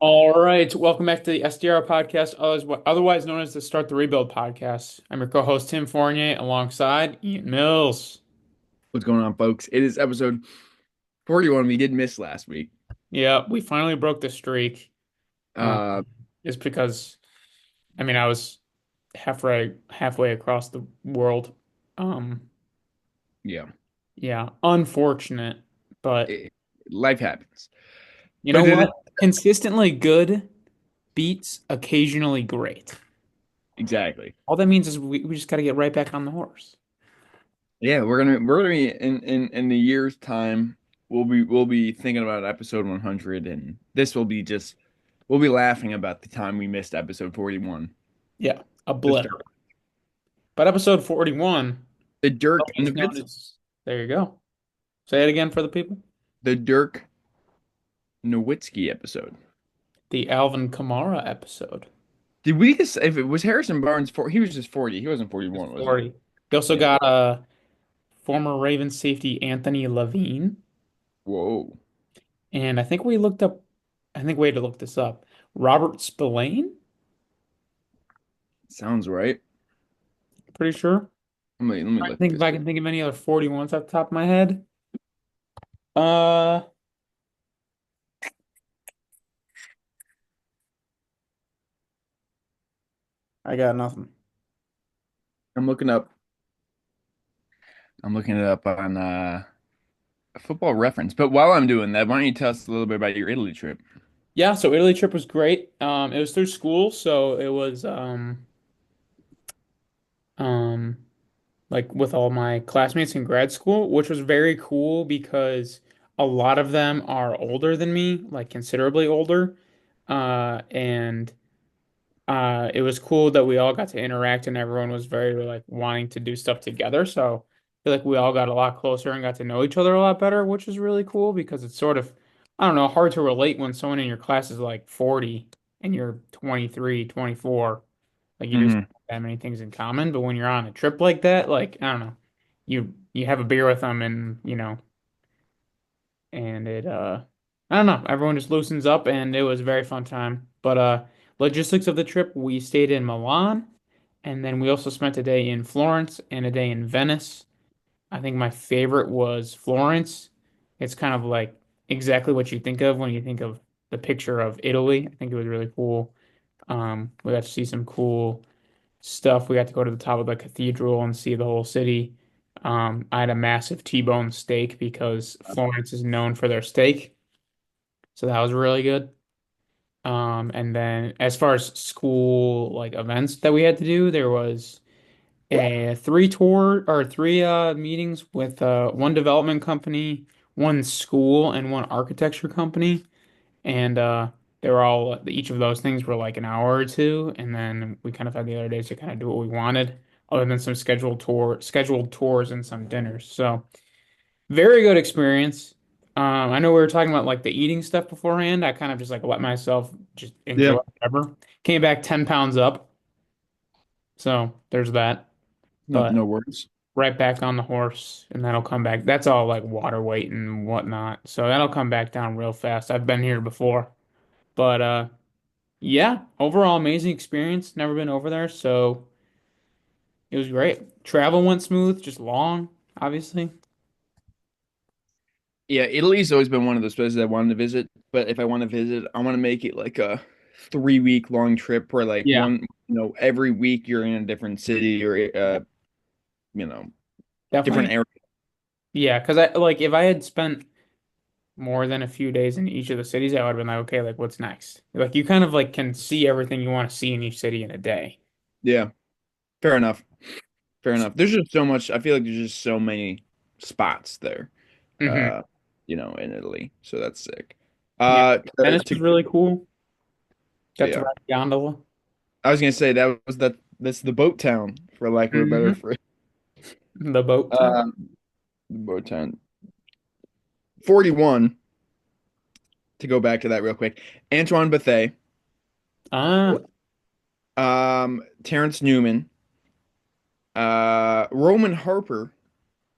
All right, welcome back to the STR podcast, otherwise known as the Start the Rebuild podcast. I'm your co-host Tim Fournier alongside Ian Mills. What's going on, folks? It is episode 41. We did miss last week. Yeah, we finally broke the streak. Um, Uh, it's because I was halfway across the world. Um, yeah, yeah, unfortunate, but it, life happens. you know But it is what? Consistently good beats occasionally great. exactly. All that means is we just got to get right back on the horse. Yeah, we're gonna be in the year's time. We'll be thinking about episode 100, and this will be just we'll be laughing about the time we missed episode 41. Yeah, a To blip. start But episode 41, the Dirk and the otherwise known Vince, as, there you go. Say it again for the people. the Dirk Nowitzki episode. The Alvin Kamara episode. Did we just if it was Harrison Barnes for he was just 40. He wasn't It's 41, was he? 40. We also Yeah. got former Ravens safety Anthony Levine. Whoa. And I think we had to look this up. Robert Spillane, Sounds right. pretty sure. Let me I look think if this I up. can think of any other 41s off the top of my head. Uh, I got nothing. I'm looking up. I'm looking it up on a football reference. But while I'm doing that, why don't you tell us a little bit about your Italy trip? Yeah, so Italy trip was great. It was through school, so it was um like with all my classmates in grad school, which was very cool because a lot of them are older than me, like considerably older. And it was cool that we all got to interact and everyone was very like wanting to do stuff together. So I feel like we all got a lot closer and got to know each other a lot better, which is really cool because it's sort of, I don't know, hard to relate when someone in your class is like 40 and you're 23, 24. Like you just Hmm. don't have that many things in common. But when you're on a trip like that, like I don't know, you have a beer with them and and it I don't know, everyone just loosens up and it was a very fun time. But logistics of the trip, we stayed in Milan and then we also spent a day in Florence and a day in Venice. I think my favorite was Florence. It's kind of like exactly what you think of when you think of the picture of Italy. I think it was really cool. We got to see some cool stuff. We got to go to the top of the cathedral and see the whole city. I had a massive T-bone steak because Florence is known for their steak. So that was really good. And then as far as school like events that we had to do, there was a three meetings with one development company, one school, and one architecture company. And they were all each of those things were like an hour or two, and then we kind of had the other days to kind of do what we wanted, other than some scheduled tours and some dinners. So very good experience. I know we were talking about like the eating stuff beforehand. I kind of just like let myself just Yeah. enjoy whatever. Came back 10 pounds up, so there's that. No, But no worries. right back on the horse, and that'll come back. That's all like water weight and whatnot, so that'll come back down real fast. I've been here before, but yeah, overall amazing experience. Never been over there, so it was great. Travel went smooth, just long, obviously. Yeah, Italy's always been one of those places I wanted to visit. But if I want to visit, I want to make it like a 3 week long trip where like Yeah, every week you're in a different city or you know, different definitely. area. Yeah, because I like if I had spent more than a few days in each of the cities, I would have been like, okay, like what's next? Like you kind of like can see everything you want to see in each city in a day. Yeah, fair enough. Fair enough. There's just so much. I feel like there's just so many spots there, Hmm. uh, in Italy. So that's sick. Yeah, Uh, to, Venice was to really cool. Got to yeah, ride the gondola. I was gonna say that's the boat town for lack of a better Hmm. phrase. The boat town. Uh, the boat town. 41. To go back to that real quick. Antoine Bethea, Ah, Terrence Newman, Roman Harper,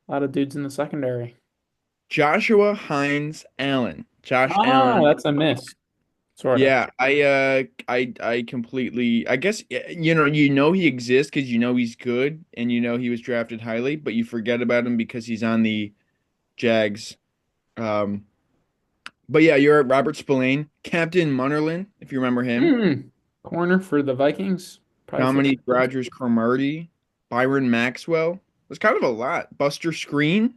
a lot of dudes in the secondary. Joshua Hines Allen. Josh Ah, Allen. that's a miss. sort of. Yeah, I completely I guess you know he exists because you know he's good and you know he was drafted highly, but you forget about him because he's on the Jags. Um, but yeah, you're at Robert Spillane, Captain Munnerlin, if you remember him. Hmm. Corner for the Vikings. Probably for Dominique Rogers Cromartie, Byron Maxwell. It's kind of a lot. Buster Screen,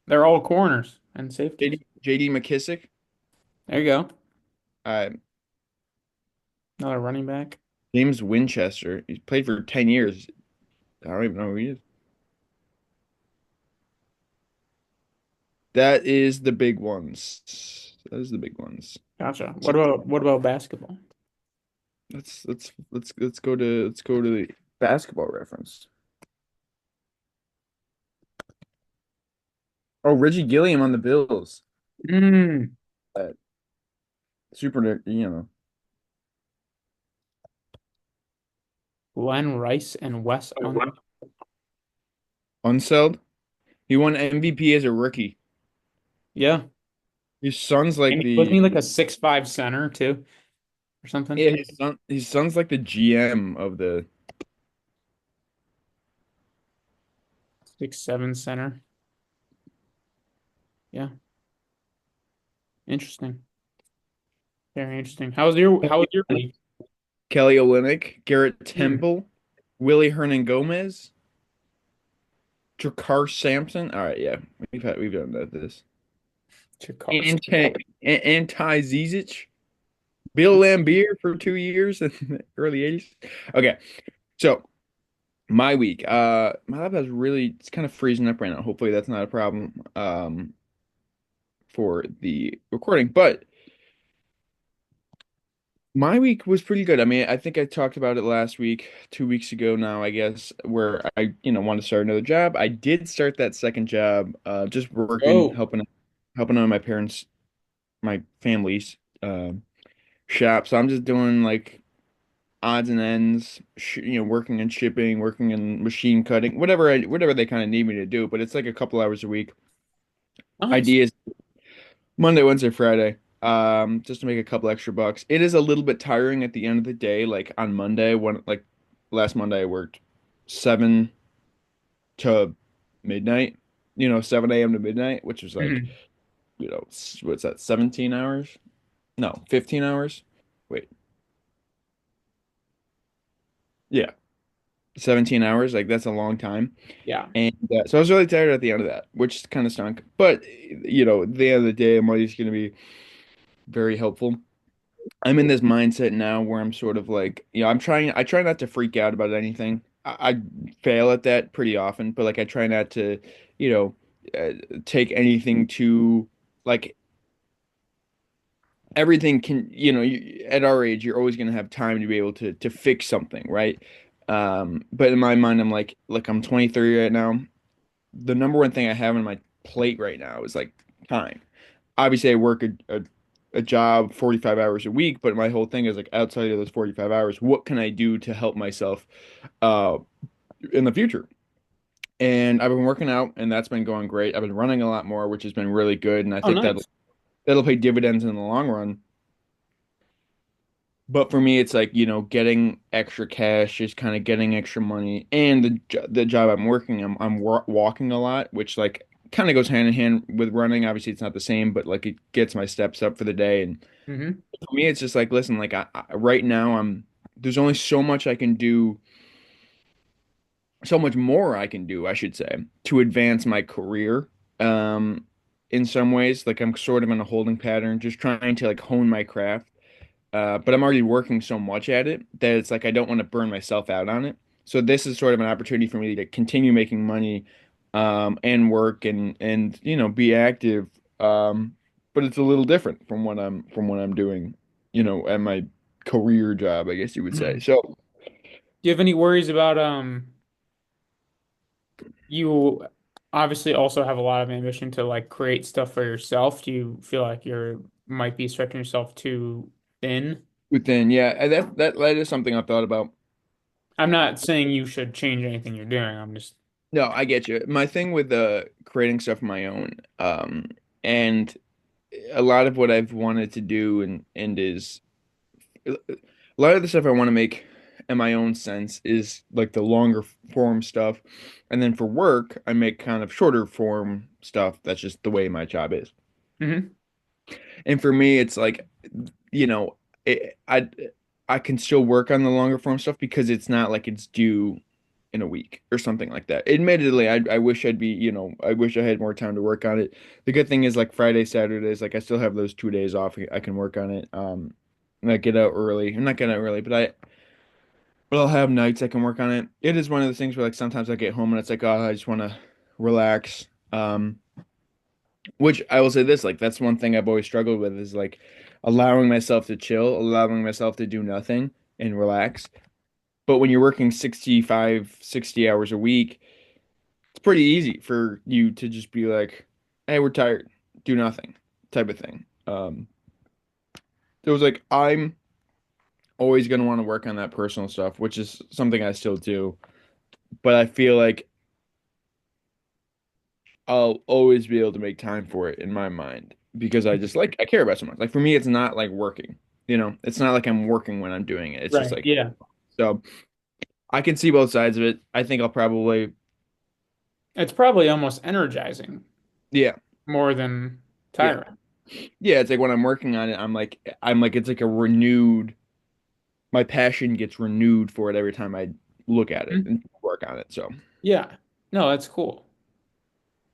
they're all corners and safeties. JD McKissick, There you go. uh, Another running back. James Winchester. He's played for 10 years. I don't even know who he is. That is the big ones. That is the big ones. Gotcha. So What about basketball? let's go to the basketball reference. Oh, Reggie Gilliam on the Bills. Mm. Uh, super. Glenn Rice and Wes Un. Unseld. He won MVP as a rookie. Yeah. His son's like And wasn't the he like a 6'5" center too, or something? yeah, his son's like the GM of the 6'7" center. Yeah. Interesting. Very interesting. How was your week? Kelly Olynyk, Garrett Hmm. Temple, Willie Hernan Gomez, Jakar Sampson. All right, yeah, we've done this. Chikars. Anti Zizic, Bill Lambier for 2 years in the early 80s. Okay, so my week. My lab has really it's kind of freezing up right now. Hopefully that's not a problem for the recording. But my week was pretty good. I mean, I think I talked about it last week, 2 weeks ago now, I guess, where I want to start another job. I did start that second job, just working, Oh, helping out my parents, my family's shop. So I'm just doing like odds and ends, working in shipping, working in machine cutting, whatever they kind of need me to do. But it's like a couple hours a week. nice. Ideas Monday, Wednesday, Friday. Just to make a couple extra bucks. It is a little bit tiring at the end of the day. Like on Monday, when like last Monday, I worked 7 to midnight. 7 a.m. to midnight, which was like, Mhm. what's that, 17 hours? No, 15 hours. Wait, yeah, 17 hours. Like that's a long time. Yeah. And so I was really tired at the end of that, which kind of stunk. But at the end of the day, money's going to be very helpful. I'm in this mindset now where I'm sort of like, I try not to freak out about anything. I fail at that pretty often, but like I try not to, you know, take anything to like everything can, at our age, you're always going to have time to be able to fix something, right? But in my mind, I'm like, look, I'm 23 right now. The number one thing I have on my plate right now is like time. Obviously I work a job 45 hours a week, but my whole thing is like outside of those 45 hours, what can I do to help myself uh in the future? And I've been working out and that's been going great. I've been running a lot more, which has been really good. And I Oh, think that nice. that'll pay dividends in the long run. But for me, it's like, getting extra cash, just kind of getting extra money. And the job I'm working, I'm walking a lot, which like kind of goes hand in hand with running. Obviously, it's not the same, but like it gets my steps up for the day. And Hmm. for me, it's just like, listen, like right now, there's only so much I can do, so much more I can do, I should say, to advance my career. Um, in some ways, like I'm sort of in a holding pattern, just trying to like hone my craft. But I'm already working so much at it that it's like I don't want to burn myself out on it. So this is sort of an opportunity for me to continue making money, and work and be active. But it's a little different from what I'm doing, at my career job, I guess you would say. Do So you have any worries about you obviously also have a lot of ambition to like create stuff for yourself. Do you feel like you're might be stretching yourself too thin? within, yeah, and that is something I've thought about. I'm not saying you should change anything you're doing. I'm just No, I get you. My thing with creating stuff of my own, and a lot of what I've wanted to do and is a lot of the stuff I want to make in my own sense is like the longer form stuff. And then for work, I make kind of shorter form stuff. That's just the way my job is. Hmm. And for me, it's like, you know, I can still work on the longer form stuff because it's not like it's due in a week or something like that. Admittedly, I wish I'd be, I wish I had more time to work on it. The good thing is like Friday, Saturdays, like I still have those 2 days off. I can work on it. And I get out early. I'm not get out early, but I'll have nights I can work on it. It is one of those things where like sometimes I get home and it's like, oh, I just want to relax. Which I will say this, like that's one thing I've always struggled with is like allowing myself to chill, allowing myself to do nothing and relax. But when you're working 65, 60 hours a week, it's pretty easy for you to just be like, hey, we're tired, do nothing type of thing. It was like I'm always going to want to work on that personal stuff, which is something I still do. But I feel like I'll always be able to make time for it in my mind because I just like I care about so much. Like for me, it's not like working, it's not like I'm working when I'm doing it. It's just Right. like Yeah. so I can see both sides of it. I think I'll probably It's probably almost energizing yeah, more than yeah. tiring. Yeah, it's like when I'm working on it, I'm like it's like a renewed my passion gets renewed for it every time I look at it Mhm. and work on it. So Yeah. No, that's cool.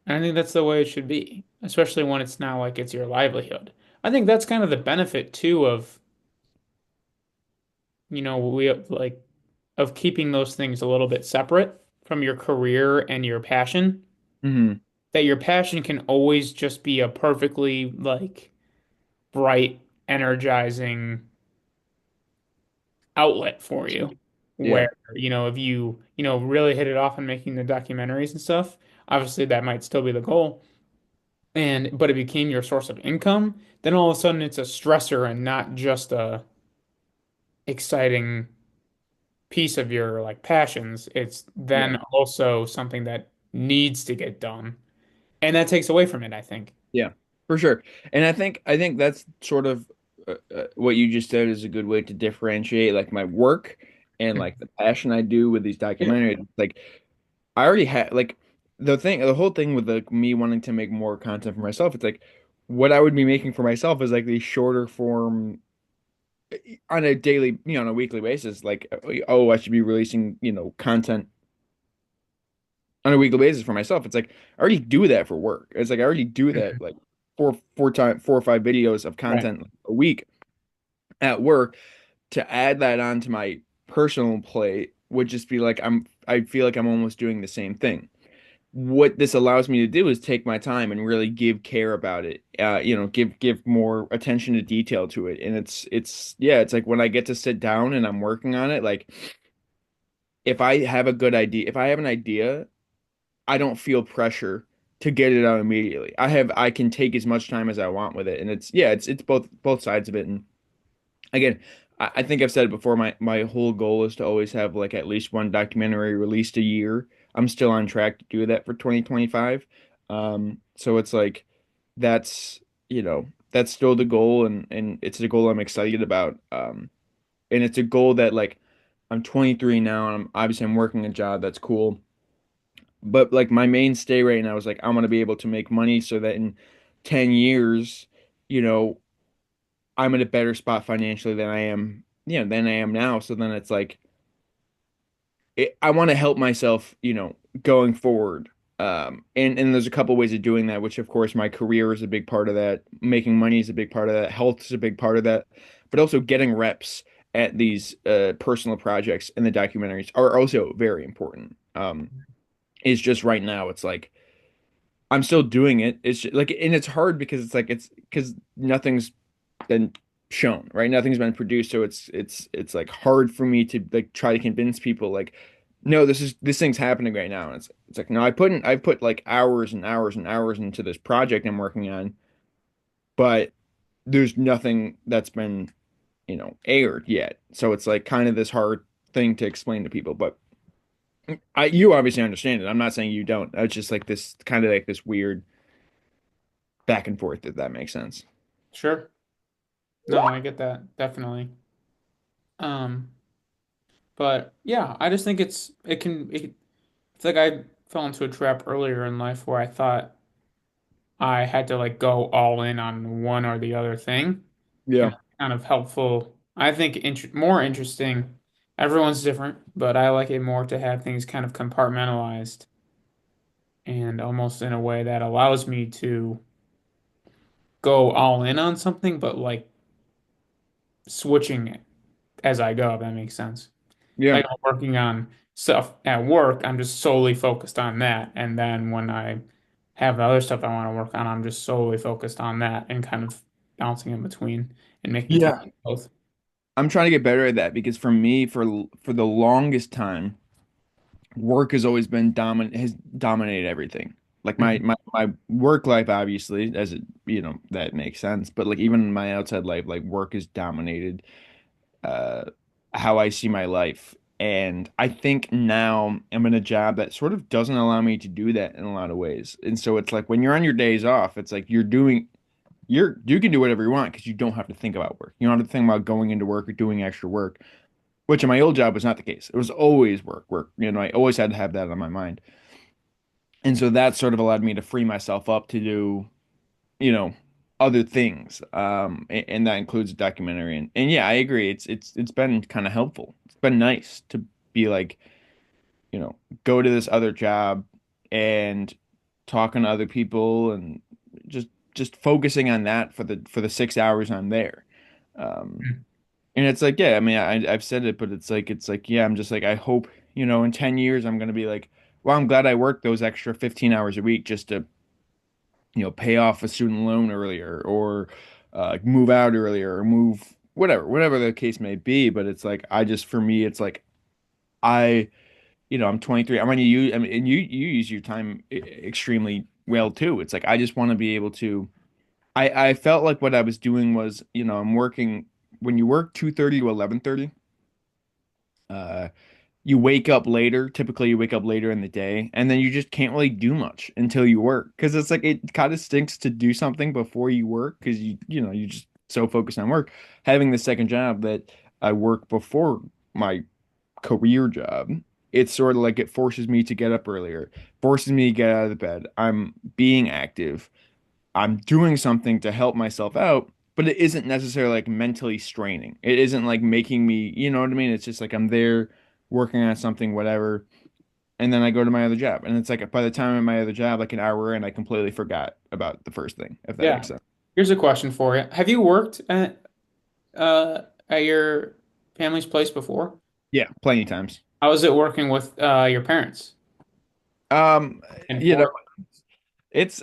And I think that's the way it should be, especially when it's now like it's your livelihood. I think that's kind of the benefit too of, we like of keeping those things a little bit separate from your career and your passion, hmm that your passion can always just be a perfectly like bright, energizing outlet for you. Yeah. Where, if you really hit it off on making the documentaries and stuff, obviously that might still be the goal. But it became your source of income, then all of a sudden it's a stressor and not just a exciting piece of your like passions. It's Yeah. then also something that needs to get done. And that takes away from it, I think. Yeah, for sure. And I think that's sort of what you just said is a good way to differentiate like my work and like the passion I do with these Yeah. documentaries. Like I already had like the whole thing with like me wanting to make more content for myself. It's like what I would be making for myself is like these shorter form on a daily, on a weekly basis. Like oh, I should be releasing content on a weekly basis for myself. It's like I already do that for work. It's like I already do that like four or five videos of Right. content a week at work. To add that onto my personal plate would just be like I feel like I'm almost doing the same thing. What this allows me to do is take my time and really give care about it. Give more attention to detail to it. And it's yeah, it's like when I get to sit down and I'm working on it, like if I have a good idea, if I have an idea I don't feel pressure to get it out immediately. I can take as much time as I want with it, and it's both sides of it. And again, I think I've said it before. My whole goal is to always have like at least one documentary released a year. I'm still on track to do that for 2025. So it's like that's that's still the goal, and it's the goal I'm excited about. And it's a goal that like I'm 23 now, and I'm working a job that's cool, but like my mainstay right now is like I want to be able to make money so that in 10 years, you know, I'm in a better spot financially than I am now. So then it's like I want to help myself, going forward. And there's a couple ways of doing that, which of course my career is a big part of that. Making money is a big part of that. Health is a big part of that. But also getting reps at these personal projects and the documentaries are also very important. It's just right now, it's like I'm still doing it. It's just, like, and it's hard because it's because nothing's been shown, right? Nothing's been produced, so it's like hard for me to like try to convince people like, no, this thing's happening right now. And it's like no, I put like hours and hours and hours into this project I'm working on, but there's nothing that's been aired yet. So it's like kind of this hard thing to explain to people, but. You obviously understand it. I'm not saying you don't. It's just like this kind of like this weird back and forth, if that makes sense. Sure. No, I get that definitely. Um, but yeah, I just think it's like I fell into a trap earlier in life where I thought I had to like go all in on one or the other thing, and Yeah. kind of helpful. I think more interesting. Everyone's different, but I like it more to have things kind of compartmentalized and almost in a way that allows me to go all in on something, but like switching it as I go, if that makes sense. Yeah. Like I'm working on stuff at work, I'm just solely focused on that. And then when I have the other stuff I want to work on, I'm just solely focused on that and kind of bouncing in between and making time Yeah. for both. I'm trying to get better at that because for me, for the longest time, work has always been has dominated everything. Like Mhm. my work life, obviously, as it, that makes sense. But like even my outside life, like work has dominated uh how I see my life. And I think now I'm in a job that sort of doesn't allow me to do that in a lot of ways. And so it's like when you're on your days off, it's like you can do whatever you want because you don't have to think about work. You don't have to think about going into work or doing extra work, which in my old job was not the case. It was always work, work. I always had to have that on my mind. And so that sort of allowed me to free myself up to do, you know, other things. And that includes a documentary. And yeah, I agree. It's been kind of helpful. It's been nice to be like, go to this other job and talking to other people and just just focusing on that for the 6 hours I'm there. Um, and it's like, yeah, I mean, I've said it, but it's like, yeah, I'm just like, I hope, in 10 years, I'm going to be like, well, I'm glad I worked those extra 15 hours a week just to, pay off a student loan earlier or move out earlier or move whatever the case may be. But it's like, for me, it's like, I, I'm 23. I mean, I mean, and you use your time extremely well too. It's like, I just want to be able to, I felt like what I was doing was, I'm working, when you work 2:30 to 11:30, uh, you wake up later. Typically, you wake up later in the day, and then you just can't really do much until you work because it's like it kind of stinks to do something before you work because you just so focused on work. Having the second job that I work before my career job, it's sort of like it forces me to get up earlier, forces me to get out of the bed. I'm being active. I'm doing something to help myself out, but it isn't necessarily like mentally straining. It isn't like making me, you know what I mean? It's just like I'm there working on something, whatever, and then I go to my other job. And it's like by the time I'm at my other job, like an hour in, I completely forgot about the first thing, if that Yeah. makes sense. Here's a question for you. Have you worked at your family's place before? Yeah, plenty of times. How was it working with your parents Um, in you know, Florida? it's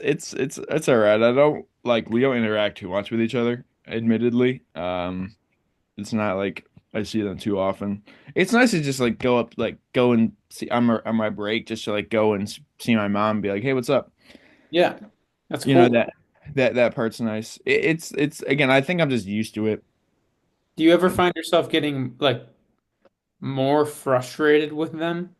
all right. I don't like we don't interact too much with each other, admittedly. It's not like I see them too often. It's nice to just like go and see on my break just to like go and see my mom and be like, "Hey, what's up?" Yeah, that's You know cool. that part's nice. It's again, I think I'm just used to it. Do you ever find yourself getting like more frustrated with them?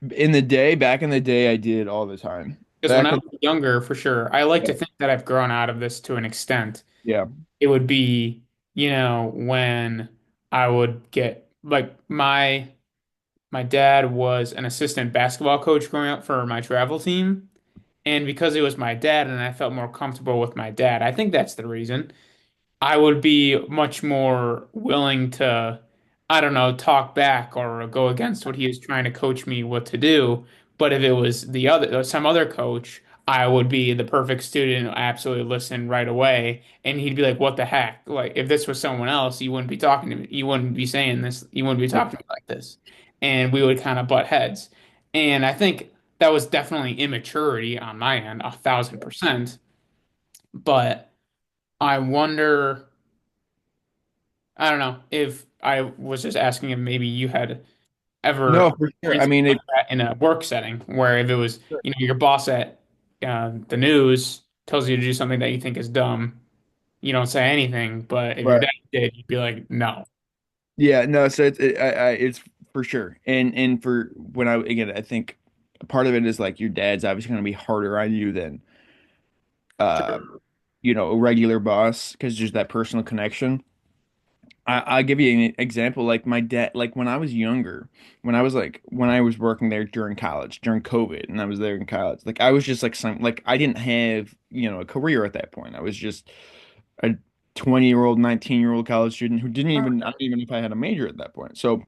Back in the day, I did all the time. Because when Back I in was younger, for sure, I like Yeah, to think that I've grown out of this to an extent. yeah, It would be, when I would get like my dad was an assistant basketball coach growing up for my travel team. And because it was my dad and I felt more comfortable with my dad, I think that's the reason. I would be much more willing to, I don't know, talk back or go against what he was trying to coach me what to do. But if it was some other coach, I would be the perfect student, absolutely listen right away. And he'd be like, "What the heck?" Like, if this was someone else, you wouldn't be talking to me. You wouldn't be saying this. You wouldn't be talking to me like this. And we would kind of butt heads. And I think that was definitely immaturity on my end, 1,000%. But I wonder. I don't know if I was just asking if maybe you had no, ever for sure. I experienced mean, something like that in a work setting where if it was, your boss at the news tells you to do something that you think is dumb, you don't say anything. But if your right. dad did, you'd be like, no. Yeah, no, so it's for sure. And for I think part of it is like your dad's obviously going to be harder on you than uh, a regular boss because there's that personal connection. I'll give you an example. Like my dad, like when I was younger, when I was working there during college, during COVID, and I was there in college, like I was just like like I didn't have, a career at that point. I was just a 20-year-old, 19-year-old college student who didn't even, I don't even know if I had a major at that point. So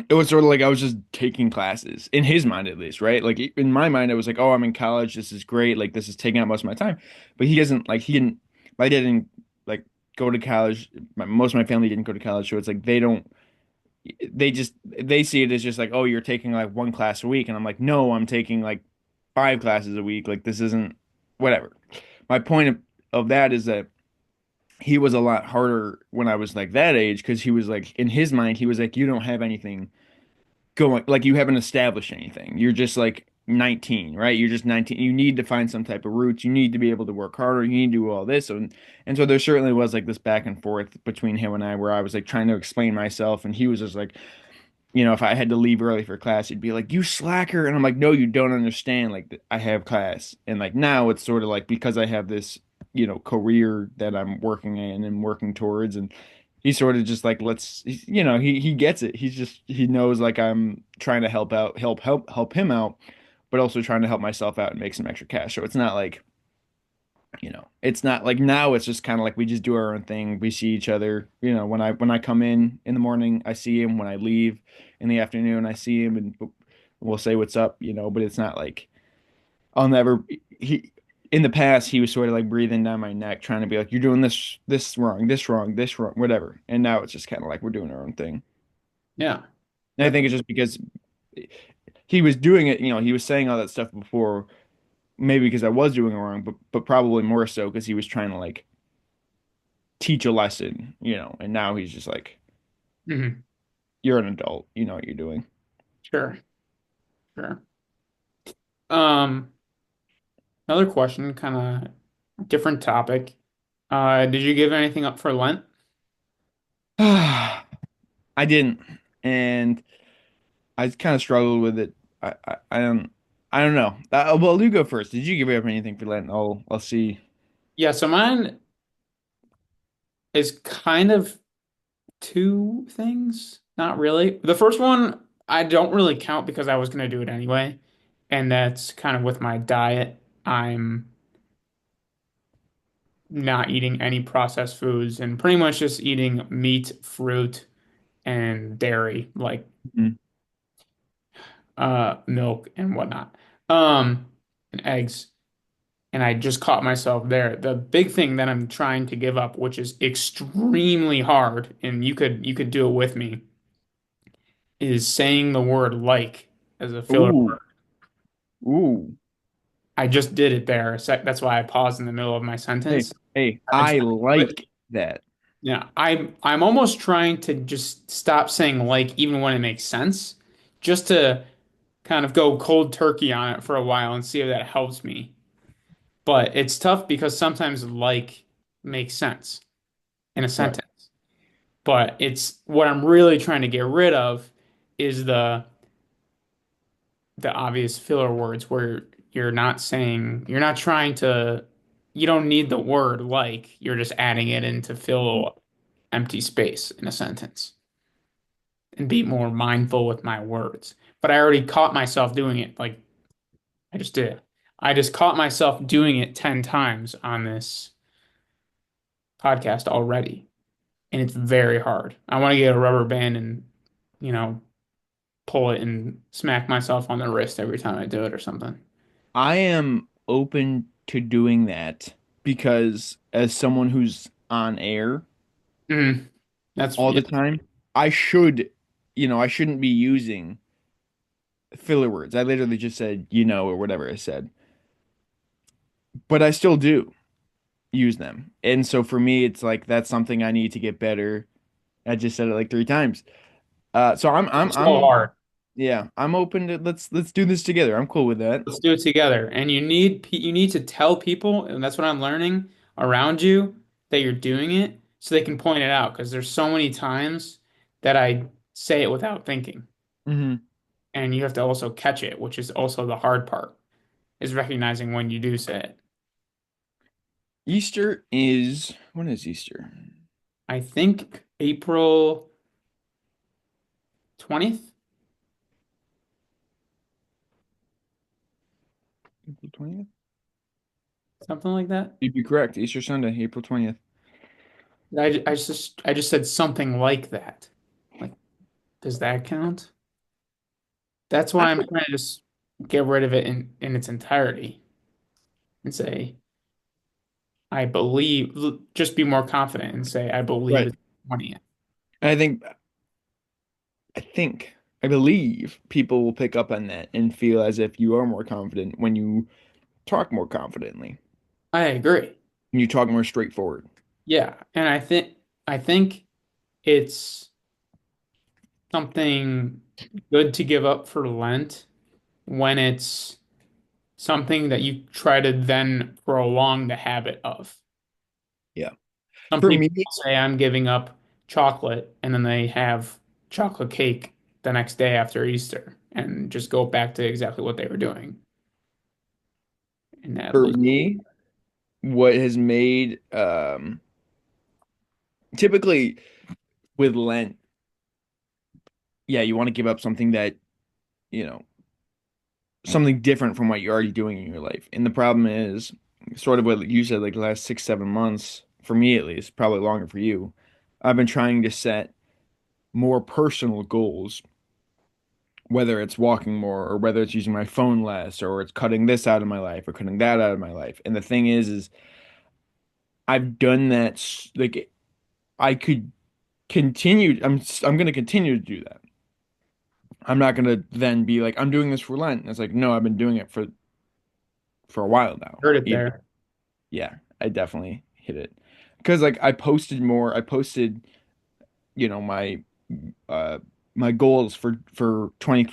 it was sort of like I was just taking classes in his mind, at least, right? Like in my mind, I was like, oh, I'm in college. This is great. Like this is taking up most of my time. But he doesn't like he didn't my dad didn't like go to college. Most of my family didn't go to college, so it's like they see it as just like, oh, you're taking like one class a week, and I'm like, no, I'm taking like five classes a week. Like this isn't whatever. My point of that is that he was a lot harder when I was like that age because he was like in his mind he was like, you don't have anything going, like you haven't established anything. You're just like 19, right? You're just 19. You need to find some type of roots. You need to be able to work harder. You need to do all this. And so there certainly was like this back and forth between him and I where I was like trying to explain myself and he was just like, if I had to leave early for class, he'd be like, "You slacker." And I'm like, "No, you don't understand. Like I have class." And like now it's sort of like because I have this, career that I'm working in and working towards and he's sort of just like he gets it. He knows like I'm trying to help out, help him out, but also trying to help myself out and make some extra cash. So it's not like now it's just kind of like we just do our own thing. We see each other, when I come in the morning, I see him. When I leave in the afternoon, I see him and we'll say what's up, but it's not like I'll never he in the past he was sort of like breathing down my neck trying to be like you're doing this wrong, this wrong, whatever. And now it's just kind of like we're doing our own thing. Yeah. And I think it's just because he was doing it, he was saying all that stuff before, maybe because I was doing it wrong, but probably more so because he was trying to like teach a lesson, and now he's just like, Hmm. you're an adult, you know what you're doing. Sure. Sure. Um, Another question, kind of different topic. Did you give anything up for Lent? I didn't, and I kind of struggled with it. I don't know. Well, you go first. Did you give up anything for Lent? I'll see. Yeah, so mine is kind of two things. Not really. The first one, I don't really count because I was going to do it anyway. And that's kind of with my diet. I'm not eating any processed foods and pretty much just eating meat, fruit, and dairy, like Mhm. milk and whatnot. Um, and eggs. And I just caught myself there. The big thing that I'm trying to give up, which is extremely hard, and you could do it with me, is saying the word like as a filler Ooh, word. ooh. I just did it there. That's why I paused in the middle of my Hey, sentence. hey, I've been I trying to do it. like that. Yeah, I'm almost trying to just stop saying like even when it makes sense, just to kind of go cold turkey on it for a while and see if that helps me. But it's tough because sometimes like makes sense in a Right. sentence. But it's what I'm really trying to get rid of is the obvious filler words where you're not trying to, you don't need the word like, you're just adding it in to fill empty space in a sentence and be more mindful with my words. But I already caught myself doing it. Like I just did. I just caught myself doing it 10 times on this podcast already. And it's very hard. I want to get a rubber band and, you know, pull it and smack myself on the wrist every time I do it or something. I am open to doing that because as someone who's on air Mm, all yeah. the time, I should, I shouldn't be using filler words. I literally just said, or whatever I said, but I still do use them. And so for me, it's like that's something I need to get better. I just said it like three times. So It's so hard. yeah, I'm open to let's do this together. I'm cool with that. Let's do it together. And you need to tell people, and that's what I'm learning around you, that you're doing it so they can point it out. Because there's so many times that I say it without thinking. Hmm. And you have to also catch it, which is also the hard part. is recognizing when you do say it. Easter is when is Easter? I think April 20th, April 20th? something like that. You'd be correct. Easter Sunday, April 20th. I just said something like that. Like, does that count? That's I why I'm would, trying to just get rid of it in its entirety and say, I believe, just be more confident and say, I believe right. it's 20th. I think I think I believe people will pick up on that and feel as if you are more confident when you talk more confidently. I agree. When you talk more straightforward. Yeah. And I think it's something good to give up for Lent when it's something that you try to then prolong the habit of. Yeah. Some For people me, say I'm giving up chocolate and then they have chocolate cake the next day after Easter and just go back to exactly what they were doing. And that for loses. me, what has made typically with Lent, yeah, you want to give up something that, you know, something different from what you're already doing in your life. And the problem is sort of what you said, like the last 6, 7 months, for me at least, probably longer for you. I've been trying to set more personal goals, whether it's walking more or whether it's using my phone less or it's cutting this out of my life or cutting that out of my life. And the thing is I've done that like I could continue. I'm going to continue to do that. I'm not going to then be like I'm doing this for Lent. It's like no, I've been doing it for a while now. Heard it You know, there. yeah, I definitely hit it because like I posted more. I posted my uh my goals for 20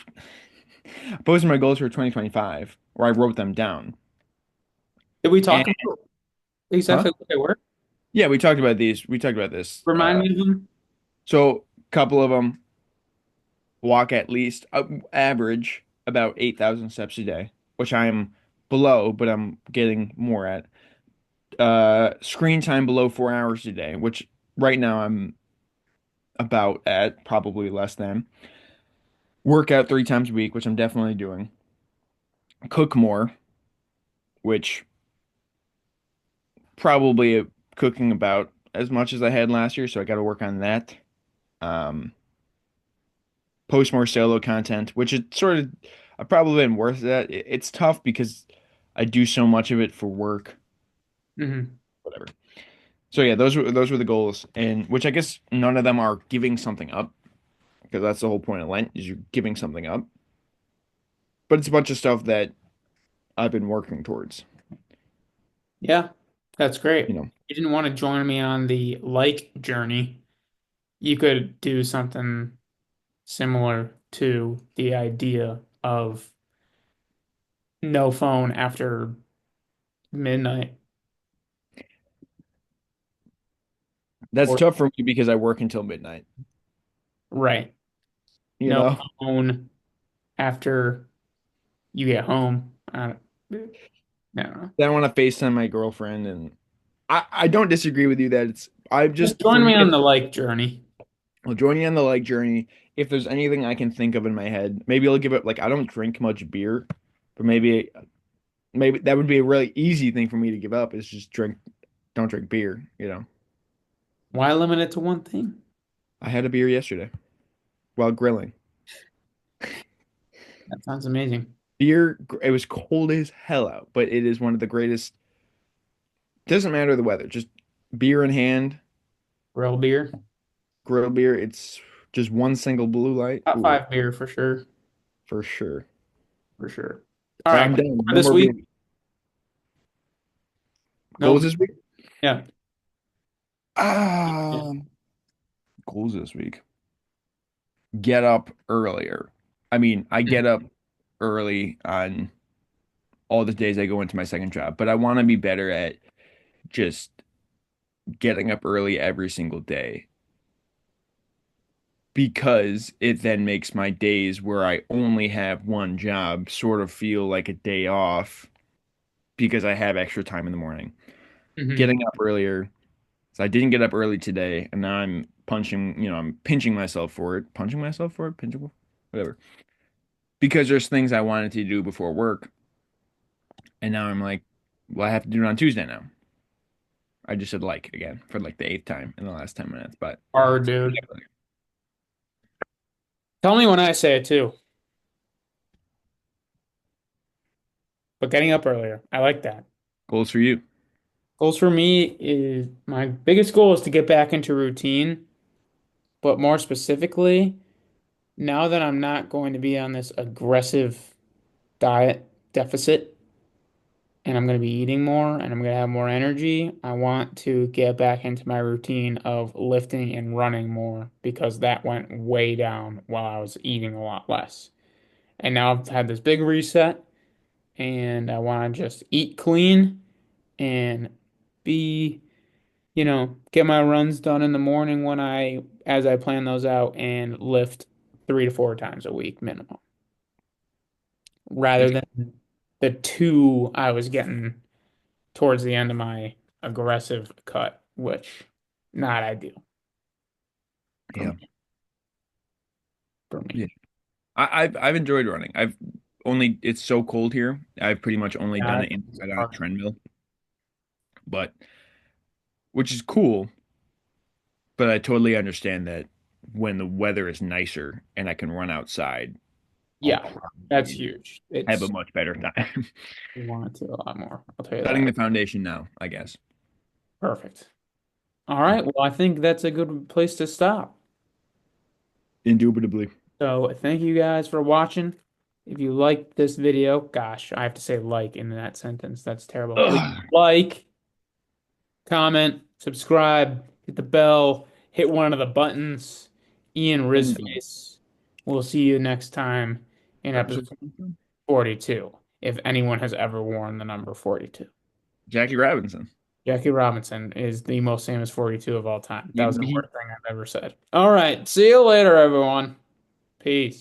I posted my goals for 2025 or I wrote them down. Did we And talk about huh? exactly what they were? Yeah, we talked about these. We talked about this. Remind me of them. So a couple of them walk at least average about 8,000 steps a day, which I'm below, but I'm getting more at. Screen time below 4 hours a day, which right now I'm about at probably less than. Workout 3 times a week, which I'm definitely doing. Cook more, which probably cooking about as much as I had last year, so I got to work on that. Um, post more solo content, which is sort of I've probably been worth that. It's tough because I do so much of it for work, Hmm. whatever. So yeah, those were the goals, and which I guess none of them are giving something up because that's the whole point of Lent is you're giving something up. But it's a bunch of stuff that I've been working towards, Yeah, that's great. you know. You didn't want to join me on the like journey. You could do something similar to the idea of no phone after midnight. That's Or tough for me because I work until midnight, right. you No know. phone after you get home. I don't know. Then I want to FaceTime my girlfriend, and I don't disagree with you that it's I Just just for join me me on the like journey. I'll join you on the like journey. If there's anything I can think of in my head, maybe I'll give it like I don't drink much beer, but maybe that would be a really easy thing for me to give up is just don't drink beer, you know. Why limit it to one thing? I had a beer yesterday while grilling. That sounds amazing. Beer, it was cold as hell out, but it is one of the greatest. Doesn't matter the weather, just beer in hand, Real beer. grill beer. It's just one single blue light. Top Ooh, five beer for sure. for sure. For sure. All But right. I'm done. For No this more beer. week. Goals No. this week? Yeah. Yeah. Ah, goals this week. Get up earlier. I mean, I get up early on all the days I go into my second job, but I want to be better at just getting up early every single day because it then makes my days where I only have one job sort of feel like a day off. because I have extra time in the morning. Hmm. Getting up earlier. So I didn't get up early today, and now I'm I'm pinching myself for it. Punching myself for it, pinchable, whatever. Because there's things I wanted to do before work, and now I'm like, well, I have to do it on Tuesday now. I just said like again for like the eighth time in the last 10 minutes, but Hard, dude. Tell me when I say it too. But getting up earlier, I like that. goals for you. Goals for me is my biggest goal is to get back into routine, but more specifically, now that I'm not going to be on this aggressive diet deficit and I'm going to be eating more and I'm going to have more energy, I want to get back into my routine of lifting and running more because that went way down while I was eating a lot less. And now I've had this big reset and I want to just eat clean and be, get my runs done in the morning as I plan those out and lift 3 to 4 times a week minimum, rather It's, than the two I was getting towards the end of my aggressive cut, which not ideal for yeah, me. For yeah. me. I've enjoyed running. I've only it's so cold here. I've pretty much only done Yeah, it inside on a treadmill, but which is cool. But I totally understand that when the weather is nicer and I can run outside, I'll yeah, that's probably huge. have a It's much better time. we want to a lot more. I'll tell you Setting that. the foundation now, I guess. Perfect. All right. Well, I think that's a good place to stop. Indubitably. So thank you guys for watching. If you liked this video, gosh, I have to say like in that sentence. That's terrible. Please Ugh. like, comment, subscribe, hit the bell, hit one of the buttons. Ian Anything. Rizface. We'll see you next time in Episode episode 22. 42, if anyone has ever worn the number 42. Jackie Robinson. Jackie Robinson is the most famous 42 of all time. That He, was the he worst thing I've ever said. All right. See you later, everyone. Peace.